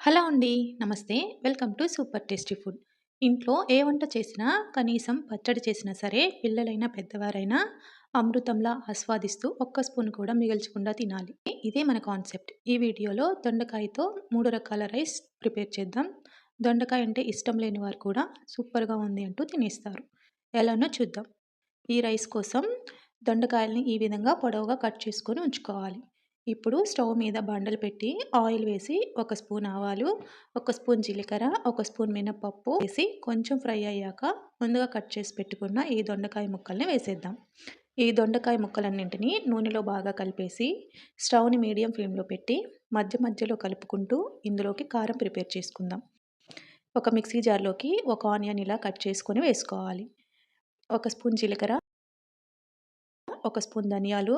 Hello అండి. నమస్తే. Welcome to super tasty food. ఇంట్లో ఏ వంట చేసినా, కనీసం పచ్చడి చేసినా సరే, పిల్లలైనా, పెద్దవారైనా అమృతంలా ఆస్వాదిస్తూ ఒక్క స్పూన్ కూడా మిగల్చకుండా తినాలి. ఇదే మన కాన్సెప్ట్. ఈ వీడియోలో దొండకాయతో 3 రకాల రైస్ ప్రిపేర్ చేద్దాం. దొండకాయ అంటే ఇష్టం లేని వారు కూడా సూపర్‌గా ఉంది అంటూ తినేస్తారు. ఎలానో చూద్దాం. ఈ రైస్ కోసం దొండకాయల్ని ఈ విధంగా పొడవుగా కట్ చేసుకొని ఉంచుకోవాలి. ఇప్పుడు స్టవ్ మీద బండలు పెట్టి ఆయిల్ వేసి ఒక స్పూన్ ఆవాలు, ఒక స్పూన్ జీలకర్ర, ఒక స్పూన్ మినపప్పు వేసి కొంచెం ఫ్రై అయ్యాక ముందుగా కట్ చేసి పెట్టుకున్న ఈ దొండకాయ ముక్కల్ని వేసేద్దాం. ఈ దొండకాయ ముక్కలన్నింటినీ నూనెలో బాగా కలిపేసి స్టవ్ని మీడియం ఫ్లేమ్లో పెట్టి మధ్య మధ్యలో కలుపుకుంటూ ఇందులోకి కారం ప్రిపేర్ చేసుకుందాం. ఒక మిక్సీ జార్లోకి ఒక ఆనియన్ ఇలా కట్ చేసుకొని వేసుకోవాలి. ఒక స్పూన్ జీలకర్ర, ఒక స్పూన్ ధనియాలు,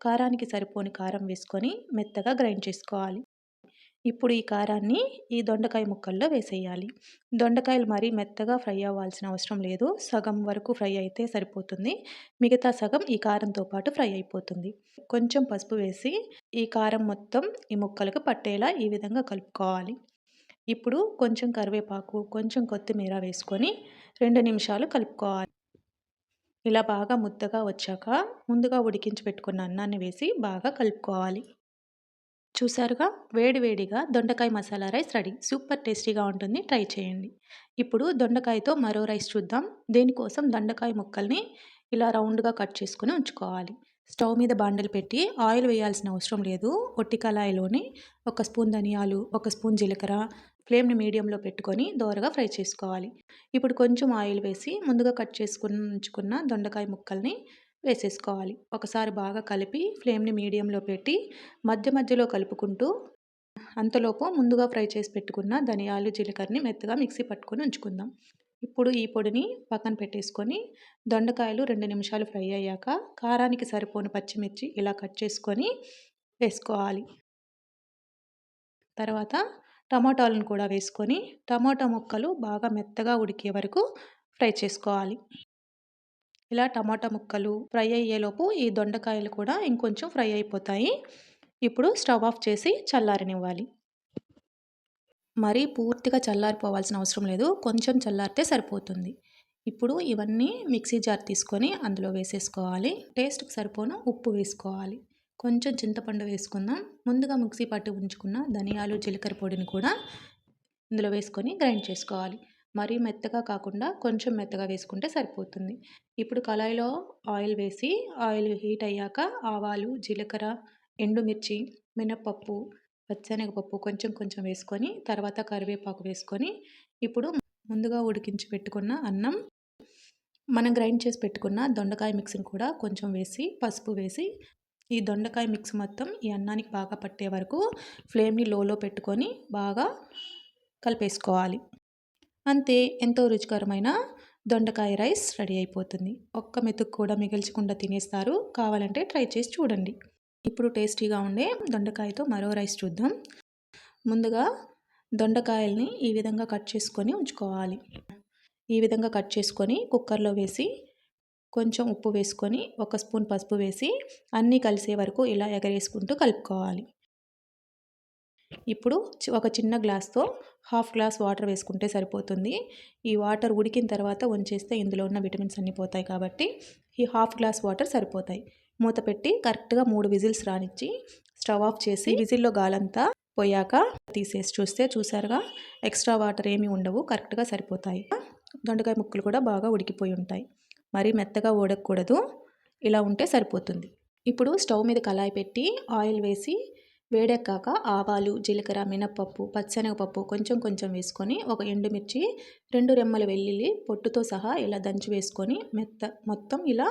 కారానికి సరిపోని కారం వేసుకొని మెత్తగా గ్రైండ్ చేసుకోవాలి. ఇప్పుడు ఈ కారాన్ని ఈ దొండకాయ ముక్కల్లో వేసేయాలి. దొండకాయలు మరీ మెత్తగా ఫ్రై అవ్వాల్సిన అవసరం లేదు. సగం వరకు ఫ్రై అయితే సరిపోతుంది. మిగతా సగం ఈ కారంతో పాటు ఫ్రై అయిపోతుంది. కొంచెం పసుపు వేసి ఈ కారం మొత్తం ఈ ముక్కలకు పట్టేలా ఈ విధంగా కలుపుకోవాలి. ఇప్పుడు కొంచెం కరివేపాకు, కొంచెం కొత్తిమీర వేసుకొని 2 నిమిషాలు కలుపుకోవాలి. ఇలా బాగా ముద్దగా వచ్చాక ముందుగా ఉడికించి పెట్టుకున్న అన్నాన్ని వేసి బాగా కలుపుకోవాలి. చూసారుగా, వేడి వేడిగా దొండకాయ మసాలా రైస్ రెడీ. సూపర్ టేస్టీగా ఉంటుంది. ట్రై చేయండి. ఇప్పుడు దొండకాయతో మరో రైస్ చూద్దాం. దీనికోసం దొండకాయ ముక్కల్ని ఇలా రౌండ్గా కట్ చేసుకొని ఉంచుకోవాలి. స్టవ్ మీద బాండలు పెట్టి ఆయిల్ వేయాల్సిన అవసరం లేదు. ఒట్టి కళాయిలోని ఒక స్పూన్ ధనియాలు, ఒక స్పూన్ జీలకర్ర, ఫ్లేమ్ని మీడియంలో పెట్టుకొని దోరగా ఫ్రై చేసుకోవాలి. ఇప్పుడు కొంచెం ఆయిల్ వేసి ముందుగా కట్ చేసుకుని ఉంచుకున్న దొండకాయ ముక్కల్ని వేసేసుకోవాలి. ఒకసారి బాగా కలిపి ఫ్లేమ్ని మీడియంలో పెట్టి మధ్య మధ్యలో కలుపుకుంటూ అంతలోపు ముందుగా ఫ్రై చేసి పెట్టుకున్న ధనియాలు, జీలకర్రని మెత్తగా మిక్సీ పట్టుకొని ఉంచుకుందాం. ఇప్పుడు ఈ పొడిని పక్కన పెట్టేసుకొని దొండకాయలు 2 నిమిషాలు ఫ్రై అయ్యాక కారానికి సరిపోను పచ్చిమిర్చి ఇలా కట్ చేసుకొని వేసుకోవాలి. తర్వాత టమాటాలను కూడా వేసుకొని టమాటా ముక్కలు బాగా మెత్తగా ఉడికే వరకు ఫ్రై చేసుకోవాలి. ఇలా టమాటా ముక్కలు ఫ్రై అయ్యేలోపు ఈ దొండకాయలు కూడా ఇంకొంచెం ఫ్రై అయిపోతాయి. ఇప్పుడు స్టవ్ ఆఫ్ చేసి చల్లారనివ్వాలి. మరీ పూర్తిగా చల్లారిపోవాల్సిన అవసరం లేదు. కొంచెం చల్లారితే సరిపోతుంది. ఇప్పుడు ఇవన్నీ మిక్సీ జార్ తీసుకొని అందులో వేసేసుకోవాలి. టేస్ట్‌కి సరిపోను ఉప్పు వేసుకోవాలి. కొంచెం చింతపండు వేసుకుందాం. ముందుగా మిక్సీ పట్టి ఉంచుకున్న ధనియాలు, జీలకర్ర పొడిని కూడా ఇందులో వేసుకొని గ్రైండ్ చేసుకోవాలి. మరీ మెత్తగా కాకుండా కొంచెం మెత్తగా వేసుకుంటే సరిపోతుంది. ఇప్పుడు కళాయిలో ఆయిల్ వేసి ఆయిల్ హీట్ అయ్యాక ఆవాలు, జీలకర్ర, ఎండుమిర్చి, మినపప్పు, పచ్చెనగపప్పు కొంచెం కొంచెం వేసుకొని తర్వాత కరివేపాకు వేసుకొని ఇప్పుడు ముందుగా ఉడికించి పెట్టుకున్న అన్నం, మనం గ్రైండ్ చేసి పెట్టుకున్న దొండకాయ మిక్స్‌ని కూడా కొంచెం వేసి పసుపు వేసి ఈ దొండకాయ మిక్స్ మొత్తం ఈ అన్నానికి బాగా పట్టే వరకు ఫ్లేమ్‌ని లోలో పెట్టుకొని బాగా కలిపేసుకోవాలి. అంతే, ఎంతో రుచికరమైన దొండకాయ రైస్ రెడీ అయిపోతుంది. ఒక్క మెతుకు కూడా మిగిల్చకుండా తినేస్తారు. కావాలంటే ట్రై చేసి చూడండి. ఇప్పుడు టేస్టీగా ఉండే దొండకాయతో మరో రైస్ చూద్దాం. ముందుగా దొండకాయల్ని ఈ విధంగా కట్ చేసుకొని ఉంచుకోవాలి. ఈ విధంగా కట్ చేసుకొని కుక్కర్లో వేసి కొంచెం ఉప్పు వేసుకొని ఒక స్పూన్ పసుపు వేసి అన్నీ కలిసే వరకు ఇలా ఎగరేసుకుంటూ కలుపుకోవాలి. ఇప్పుడు ఒక చిన్న గ్లాస్‌తో హాఫ్ గ్లాస్ వాటర్ వేసుకుంటే సరిపోతుంది. ఈ వాటర్ ఉడికిన తర్వాత వంచేస్తే ఇందులో ఉన్న విటమిన్స్ అన్నీ పోతాయి కాబట్టి ఈ హాఫ్ గ్లాస్ వాటర్ సరిపోతాయి. మూత పెట్టి కరెక్ట్‌గా 3 విజిల్స్ రానిచ్చి స్టవ్ ఆఫ్ చేసి విజిల్‌లో గాలంతా పోయాక తీసేసి చూస్తే చూసారుగా, ఎక్స్ట్రా వాటర్ ఏమీ ఉండవు. కరెక్ట్‌గా సరిపోతాయి. దొండకాయ ముక్కలు కూడా బాగా ఉడికిపోయి ఉంటాయి. మరీ మెత్తగా ఉడకకూడదు. ఇలా ఉంటే సరిపోతుంది. ఇప్పుడు స్టవ్ మీద కళాయి పెట్టి ఆయిల్ వేసి వేడెక్కాక ఆవాలు, జీలకర్ర, మినపప్పు, పచ్చెనగపప్పు కొంచెం కొంచెం వేసుకొని ఒక ఎండుమిర్చి, 2 రెమ్మల వెల్లుల్లి పొట్టుతో సహా ఇలా దంచి వేసుకొని మొత్తం ఇలా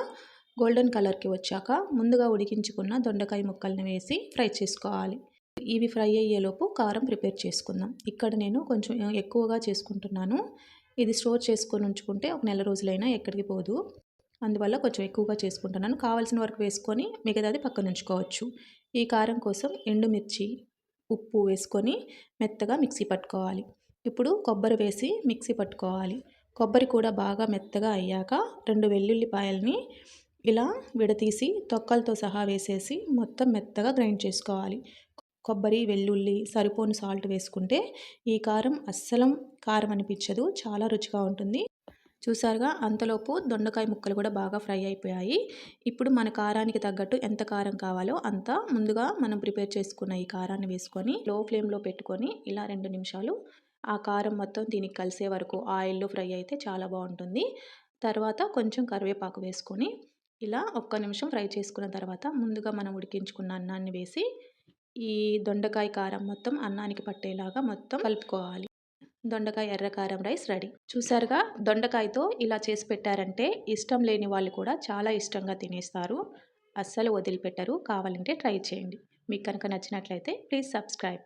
గోల్డెన్ కలర్‌కి వచ్చాక ముందుగా ఉడికించుకున్న దొండకాయ ముక్కల్ని వేసి ఫ్రై చేసుకోవాలి. ఇవి ఫ్రై అయ్యేలోపు కారం ప్రిపేర్ చేసుకుందాం. ఇక్కడ నేను కొంచెం ఎక్కువగా చేసుకుంటున్నాను. ఇది స్టోర్ చేసుకొని ఉంచుకుంటే ఒక నెల రోజులైనా ఎక్కడికి పోదు. అందువల్ల కొంచెం ఎక్కువగా చేసుకుంటున్నాను. కావాల్సిన వరకు వేసుకొని మిగతాది పక్కన ఉంచుకోవచ్చు. ఈ కారం కోసం ఎండుమిర్చి, ఉప్పు వేసుకొని మెత్తగా మిక్సీ పట్టుకోవాలి. ఇప్పుడు కొబ్బరి వేసి మిక్సీ పట్టుకోవాలి. కొబ్బరి కూడా బాగా మెత్తగా అయ్యాక 2 వెల్లుల్లిపాయల్ని ఇలా విడతీసి తొక్కలతో సహా వేసేసి మొత్తం మెత్తగా గ్రైండ్ చేసుకోవాలి. కొబ్బరి, వెల్లుల్లి, సరిపోను సాల్ట్ వేసుకుంటే ఈ కారం అస్సలు కారం అనిపించదు. చాలా రుచిగా ఉంటుంది. చూసారుగా అంతలోపు దొండకాయ ముక్కలు కూడా బాగా ఫ్రై అయిపోయాయి. ఇప్పుడు మన కారానికి తగ్గట్టు ఎంత కారం కావాలో అంత ముందుగా మనం ప్రిపేర్ చేసుకున్న ఈ కారాన్ని వేసుకొని లో ఫ్లేమ్‌లో పెట్టుకొని ఇలా 2 నిమిషాలు ఆ కారం మొత్తం దీనికి కలిసే వరకు ఆయిల్‌లో ఫ్రై అయితే చాలా బావుంటుంది. తర్వాత కొంచెం కరివేపాకు వేసుకొని ఇలా ఒక్క నిమిషం ఫ్రై చేసుకున్న తర్వాత ముందుగా మనం ఉడికించుకున్న అన్నాన్ని వేసి ఈ దొండకాయ కారం మొత్తం అన్నానికి పట్టేలాగా మొత్తం కలుపుకోవాలి. దొండకాయ ఎర్ర కారం రైస్ రెడీ. చూసారుగా దొండకాయతో ఇలా చేసి పెట్టారంటే ఇష్టం లేని వాళ్ళు కూడా చాలా ఇష్టంగా తినేస్తారు. అస్సలు వదిలిపెట్టరు. కావాలంటే ట్రై చేయండి. మీకు కనుక నచ్చినట్లయితే ప్లీజ్ సబ్స్క్రైబ్.